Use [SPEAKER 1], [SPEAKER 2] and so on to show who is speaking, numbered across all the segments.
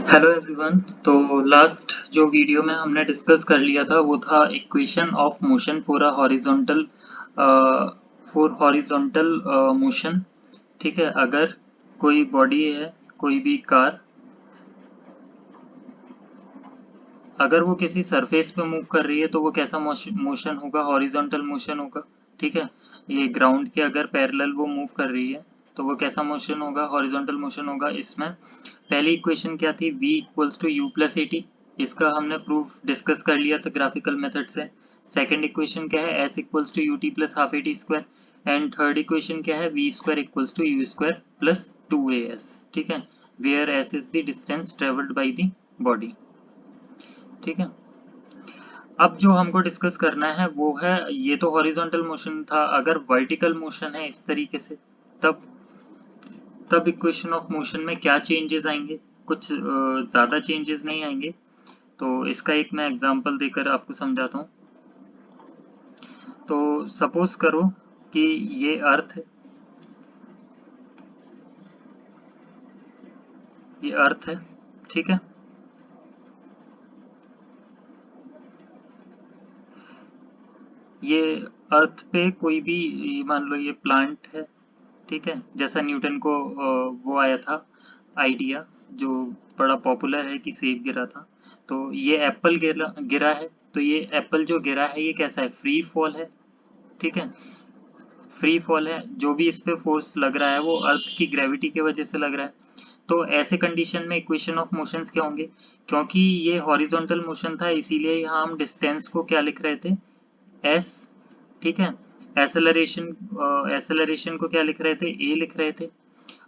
[SPEAKER 1] Hello everyone. तो last जो video में हमने डिस्कस कर लिया था वो था equation of motion for a horizontal motion. ठीक है, अगर कोई बॉडी है, कोई भी कार, अगर वो किसी सरफेस पे मूव कर रही है तो वो कैसा मोशन होगा? हॉरिजॉन्टल मोशन होगा। ठीक है, ये ग्राउंड के अगर पैरेलल वो मूव कर रही है तो वो कैसा मोशन होगा? हॉरिजॉन्टल मोशन होगा। इसमें पहली इक्वेशन क्या थी? v equals to u plus a t. इसका हमने प्रूफ डिस्कस कर लिया था ग्राफिकल मेथड से। सेकंड इक्वेशन क्या है? s equals to u t plus half a t square. And third equation क्या है? v square equals to u square plus two a s. ठीक है, where s is the distance travelled by the body. ठीक है, अब जो हमको discuss करना है वो है, ये तो हॉरिजॉन्टल मोशन था, अगर वर्टिकल मोशन है इस तरीके से तब तब इक्वेशन ऑफ मोशन में क्या चेंजेस आएंगे? कुछ ज्यादा चेंजेस नहीं आएंगे। तो इसका एक मैं एग्जांपल देकर आपको समझाता हूँ। तो सपोज करो कि ये अर्थ है, ये अर्थ है। ठीक है, ये अर्थ पे कोई भी, ये मान लो ये प्लांट है। ठीक है, जैसा न्यूटन को वो आया था आइडिया, जो बड़ा पॉपुलर है कि सेब गिरा था। तो ये एप्पल गिरा गिरा है। तो ये एप्पल जो गिरा है ये कैसा है? फ्री फॉल है। ठीक है, फ्री फॉल है। जो भी इस पे फोर्स लग रहा है वो अर्थ की ग्रेविटी की वजह से लग रहा है। तो ऐसे कंडीशन में इक्वेशन ऑफ मोशंस क्या होंगे? क्योंकि ये हॉरिजॉन्टल मोशन था इसीलिए यहाँ हम डिस्टेंस को क्या लिख रहे थे? एस। ठीक है, एसेलरेशन, एसेलरेशन को क्या लिख रहे थे? ए लिख रहे थे।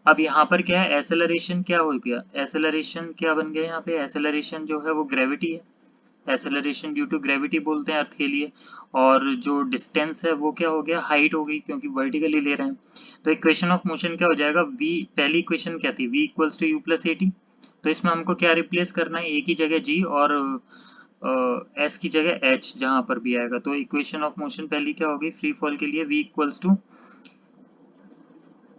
[SPEAKER 1] अब यहाँ पर क्या है? एसेलरेशन क्या हो गया? एसेलरेशन क्या बन गया यहाँ पे? एसेलरेशन जो है वो ग्रेविटी है। एसेलरेशन ड्यू टू ग्रेविटी बोलते हैं अर्थ के लिए। और जो डिस्टेंस है वो क्या हो गया? हाइट हो गई, क्योंकि वर्टिकली ले रहे हैं। तो इक्वेशन ऑफ मोशन क्या हो जाएगा? v, पहली इक्वेशन क्या थी? v equals to u plus a t. तो इसमें हमको क्या रिप्लेस करना है? a की जगह g और s की जगह h, जहां पर भी आएगा। तो इक्वेशन ऑफ मोशन पहली क्या होगी फ्री फॉल के लिए? v इक्वल्स टू,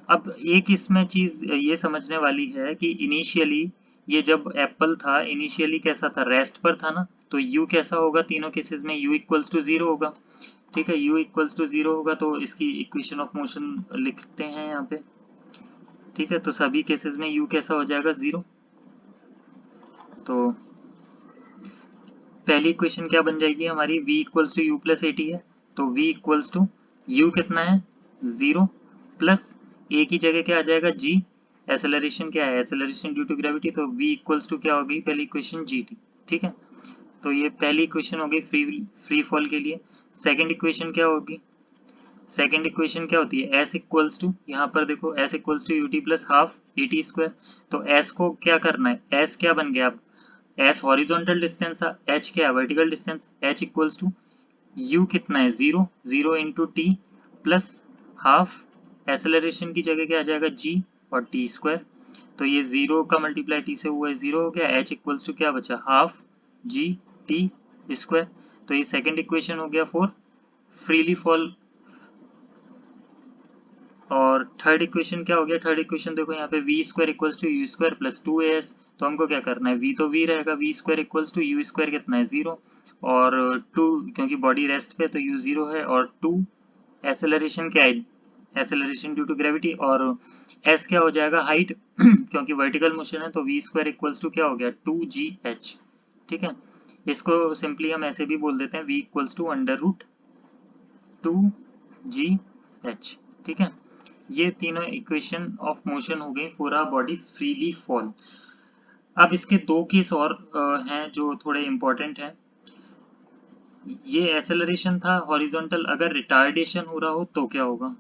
[SPEAKER 1] अब एक इसमें चीज ये समझने वाली है कि इनिशियली ये जब एप्पल था इनिशियली कैसा था? रेस्ट पर था ना। तो u कैसा होगा? तीनों केसेस में u इक्वल्स टू जीरो होगा। ठीक है, u इक्वल्स टू जीरो होगा तो इसकी इक्वेशन ऑफ मोशन लिखते हैं यहाँ पे। ठीक है, तो सभी केसेस में u कैसा हो जाएगा? जीरो। तो पहली इक्वेशन क्या बन जाएगी हमारी? v equals to u plus a t है। तो v इक्वल्स टू u कितना है? जीरो, प्लस a की जगह क्या आ जाएगा? g। एसेलरेशन क्या है? Acceleration due to gravity. तो v इक्वल्स टू क्या होगी पहली इक्वेशन? gt। ठीक है, तो ये पहली इक्वेशन हो गई फ्री फॉल के लिए। सेकंड इक्वेशन क्या होगी? सेकंड इक्वेशन क्या होती है? s इक्वल्स टू, यहाँ पर देखो s equals to u t plus half a t square. तो s को क्या करना है? s क्या बन गया अब? s हॉरिजॉन्टल डिस्टेंस था, h क्या है? Vertical distance. h equals to u कितना है? Zero, zero into t plus half, acceleration की जगह क्या आ जाएगा? g और टी स्क्वायर। तो ये जीरो का मल्टीप्लाई टी से हुआ है, जीरो हो गया। h इक्वल्स टू क्या बचा? Half g t square. तो ये सेकंड इक्वेशन हो गया फॉर फ्रीली फॉल। और थर्ड इक्वेशन क्या हो गया? थर्ड इक्वेशन देखो यहाँ पे v square equals to u square plus two a s. तो हमको क्या करना है? v तो v रहेगा, v square equals to u square कितना है? जीरो, और टू, क्योंकि बॉडी रेस्ट पे तो u जीरो है, और टू एसेलरेशन क्या है? Acceleration due to gravity. और s क्या हो जाएगा? हाइट क्योंकि वर्टिकल मोशन है तो v स्क्वायर इक्वल्स टू क्या हो गया? Two g h. ठीक है, इसको सिंपली हम ऐसे भी बोल देते हैं, v equals to under root two g h. ठीक है, ये तीनों इक्वेशन ऑफ मोशन हो गई for a body freely fall. अब इसके दो केस और हैं जो थोड़े इंपॉर्टेंट हैं। ये एसेलरेशन था हॉरिजॉन्टल, अगर रिटार्डेशन हो रहा हो तो क्या होगा?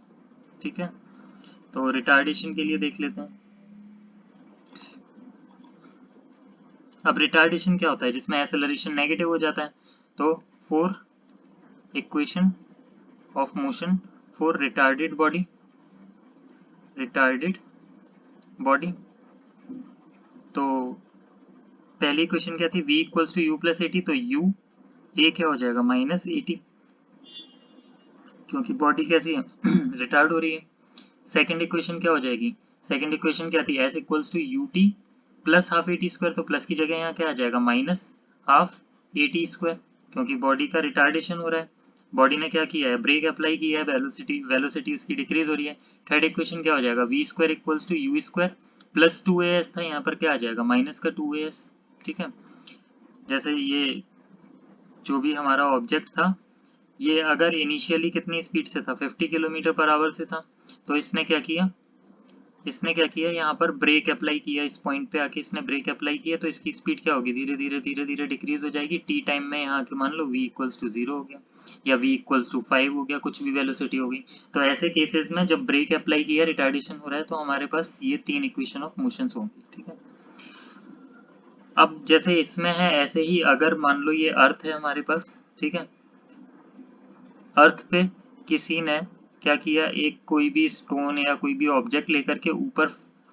[SPEAKER 1] ठीक है, तो रिटार्डेशन के लिए देख लेते हैं। अब रिटार्डेशन क्या होता है? जिसमें एसेलरेशन नेगेटिव हो जाता है। तो for equation of motion for retarded body, retarded body, तो पहली इक्वेशन क्या थी? v equals to u plus a t. तो u, a क्या हो जाएगा? माइनस ए टी, क्योंकि बॉडी कैसी है? रिटार्ड हो रही है। सेकंड इक्वेशन क्या हो जाएगी? सेकंड इक्वेशन क्या थी? s equals to u t plus half a t square, तो प्लस की जगह यहाँ क्या आ जाएगा minus half a t square, क्योंकि बॉडी का रिटार्डेशन हो रहा है, बॉडी ने क्या किया है ब्रेक अप्लाई किया है, वेलोसिटी उसकी डिक्रीज हो रही है। थर्ड इक्वेशन क्या हो जाएगा v square equals to u square plus 2as था, यहाँ पर क्या आ जाएगा माइनस का 2as। ठीक है, जैसे ये जो भी हमारा ऑब्जेक्ट था ये अगर इनिशियली कितनी स्पीड से था 50 किलोमीटर पर आवर से था, तो इसने क्या किया यहाँ पर ब्रेक अप्लाई किया, इस पॉइंट पे आके इसने ब्रेक अप्लाई किया, तो इसकी स्पीड क्या होगी धीरे धीरे डिक्रीज हो जाएगी। टी टाइम में यहाँ के मान लो v इक्वल्स टू 0 हो गया या v इक्वल्स टू 5 हो गया, कुछ भी वेलोसिटी होगी। तो ऐसे केसेस में जब ब्रेक अप्लाई किया रिटार्डेशन हो रहा है तो हमारे पास ये 3 इक्वेशन ऑफ मोशन होंगी। ठीक है, अब जैसे इसमें है ऐसे ही अगर मान लो ये अर्थ है हमारे पास, ठीक है, अर्थ पे किसी ने क्या किया, एक कोई भी स्टोन या कोई भी ऑब्जेक्ट लेकर के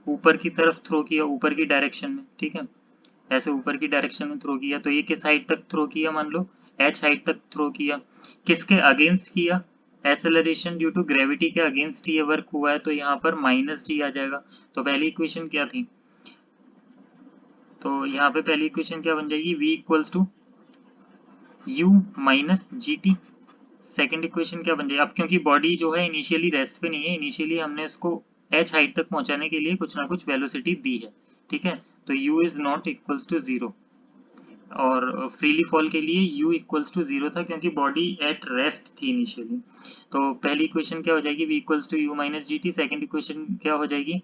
[SPEAKER 1] ऊपर की तरफ थ्रो किया, ऊपर की डायरेक्शन में। ठीक है, ऐसे ऊपर की डायरेक्शन में थ्रो किया, तो ये किस हाइट तक थ्रो किया, मान लो h हाइट तक थ्रो किया, किसके अगेंस्ट किया, एक्सेलरेशन ड्यू टू ग्रेविटी के अगेंस्ट ये वर्क हुआ है, तो यहाँ पर माइनस जी आ जाएगा। तो पहली इक्वेशन क्या थी, तो यहाँ पे पहली इक्वेशन क्या बन जाएगी v equals to u minus g t. Second equation क्या बन जाएगी, अब क्योंकि बॉडी जो है इनिशियली रेस्ट पे नहीं है, इनिशियली हमने इसको h हाइट तक पहुंचाने के लिए कुछ ना कुछ वेलोसिटी दी है। ठीक है, तो u is not equals to 0, और फ्रीली फॉल के लिए u इक्वल्स टू 0 था क्योंकि बॉडी एट रेस्ट थी इनिशियली। तो पहली इक्वेशन क्या हो जाएगी v equals to u minus g t. Second equation क्या हो जाएगी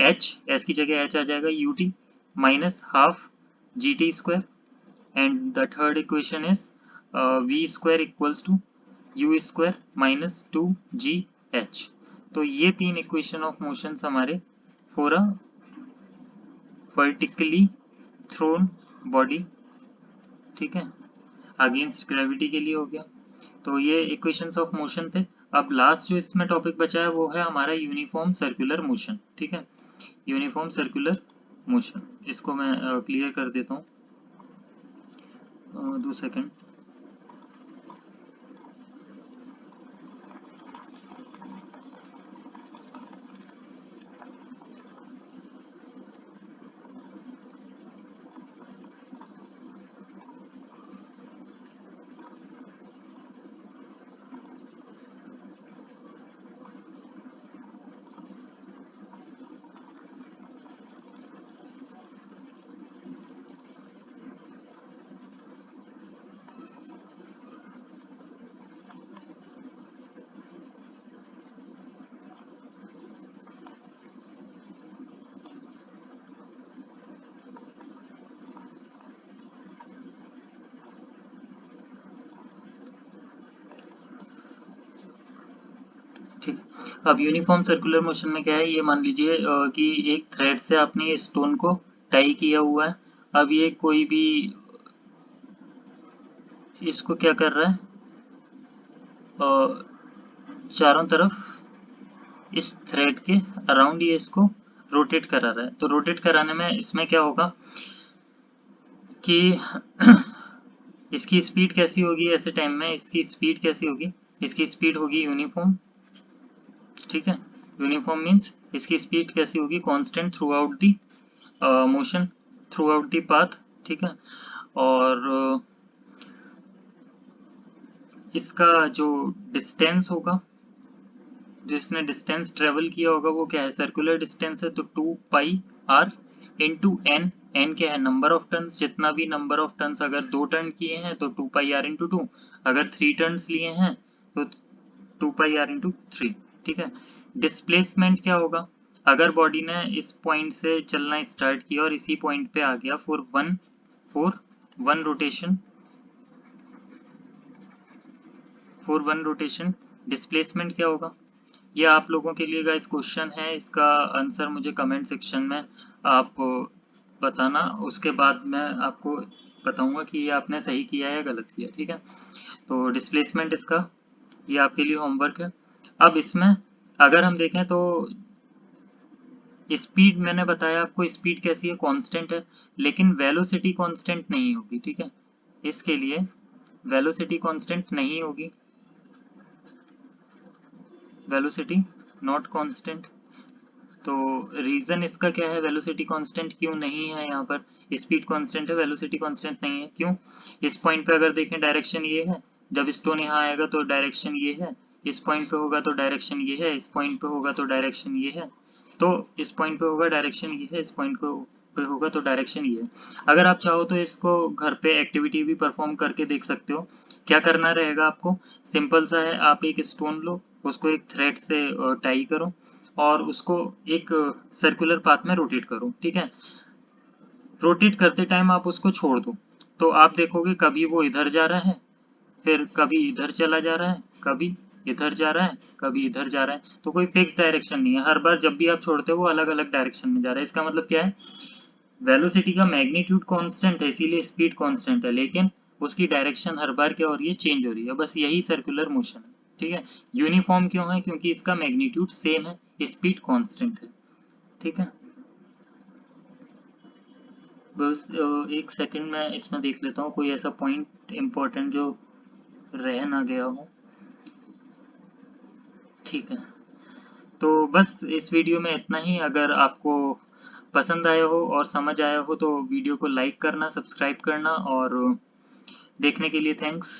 [SPEAKER 1] h की जगह h आ जाएगा ut minus half g t square, and the third equation is v square equals to u square minus 2gh। तो ये 3 इक्वेशन ऑफ मोशन हमारे for a vertically thrown body, ठीक है, अगेंस्ट ग्रेविटी के लिए हो गया। तो ये इक्वेशंस ऑफ मोशन थे। अब लास्ट जो इसमें टॉपिक बचा है वो है हमारा यूनिफॉर्म सर्कुलर मोशन। ठीक है, यूनिफॉर्म सर्कुलर मोशन, इसको मैं क्लियर कर देता हूँ, 2 सेकेंड। ठीक, अब यूनिफॉर्म सर्कुलर मोशन में क्या है, ये मान लीजिए कि एक थ्रेड से आपने ये स्टोन को टाई किया हुआ है। अब ये कोई भी इसको क्या कर रहा है, चारों तरफ इस थ्रेड के अराउंड ये इसको रोटेट करा रहा है। तो रोटेट कराने में इसमें क्या होगा कि इसकी स्पीड कैसी होगी, ऐसे टाइम में इसकी स्पीड कैसी होगी, इसकी स्पीड होगी यूनिफॉर्म। ठीक है, यूनिफॉर्म मीन्स इसकी स्पीड कैसी होगी, constant through out the motion, through out the path. ठीक है, और इसका जो डिस्टेंस होगा, जो इसने डिस्टेंस ट्रेवल किया होगा वो क्या है, सर्कुलर डिस्टेंस है, तो 2 पाई आर इंटू एन। एन क्या है, नंबर ऑफ टर्न्स, जितना भी नंबर ऑफ टर्न्स, अगर 2 टर्न किए हैं तो 2 पाई आर इंटू 2, अगर 3 टर्न्स लिए हैं तो 2 पाई आर इंटू 3। ठीक है, डिस्प्लेसमेंट क्या होगा, अगर बॉडी ने इस पॉइंट से चलना स्टार्ट किया और इसी पॉइंट पे आ गया फॉर वन रोटेशन, डिस्प्लेसमेंट क्या होगा, ये आप लोगों के लिए गाइस क्वेश्चन है, इसका आंसर मुझे कमेंट सेक्शन में आप बताना, उसके बाद मैं आपको बताऊंगा कि ये आपने सही किया है या गलत किया। ठीक है, तो डिस्प्लेसमेंट इसका, ये आपके लिए होमवर्क है। अब इसमें अगर हम देखें तो स्पीड मैंने बताया आपको, स्पीड कैसी है, कांस्टेंट है, लेकिन वेलोसिटी कांस्टेंट नहीं होगी। ठीक है, इसके लिए वेलोसिटी कांस्टेंट नहीं होगी, वेलोसिटी नॉट कांस्टेंट। तो रीजन इसका क्या है, वेलोसिटी कांस्टेंट क्यों नहीं है यहाँ पर, स्पीड कांस्टेंट है, वेलोसिटी कांस्टेंट नहीं है, क्यों? इस पॉइंट पे अगर देखें डायरेक्शन ये है, जब स्टोन यहाँ आएगा तो डायरेक्शन ये है, इस पॉइंट पे होगा तो डायरेक्शन ये है, इस पॉइंट पे होगा तो डायरेक्शन ये है, तो इस पॉइंट पे होगा डायरेक्शन ये है, इस पॉइंट पे होगा तो डायरेक्शन ये है। अगर आप चाहो तो इसको घर पे एक्टिविटी भी परफॉर्म करके देख सकते हो। क्या करना रहेगा आपको, सिंपल सा है, आप एक स्टोन लो, उसको एक थ्रेड से टाई करो और उसको एक सर्कुलर पाथ में रोटेट करो, ठीक है। रोटेट करते टाइम आप उसको छोड़ दो, तो आप देखोगे कभी वो इधर जा रहा है, फिर कभी इधर चला जा रहा है, कभी इधर जा रहा है, कभी इधर जा रहा है, तो कोई फिक्स डायरेक्शन नहीं है, हर बार जब भी आप छोड़ते हो वो अलग अलग डायरेक्शन में जा रहा है। इसका मतलब क्या है, वेलोसिटी का मैग्नीट्यूड कांस्टेंट है इसीलिए स्पीड कांस्टेंट है, लेकिन उसकी डायरेक्शन हर बार क्या हो रही है, चेंज हो रही है, बस यही सर्कुलर मोशन है, ठीक है। यूनिफॉर्म क्यों है, क्योंकि इसका मैग्नीट्यूड सेम है, स्पीड कांस्टेंट है, ठीक है। बस एक सेकंड में इसमें देख लेता हूँ कोई ऐसा पॉइंट इम्पोर्टेंट जो रह ना गया हो, ठीक है। तो बस इस वीडियो में इतना ही। अगर आपको पसंद आया हो और समझ आया हो तो वीडियो को लाइक करना, सब्सक्राइब करना, और देखने के लिए थैंक्स।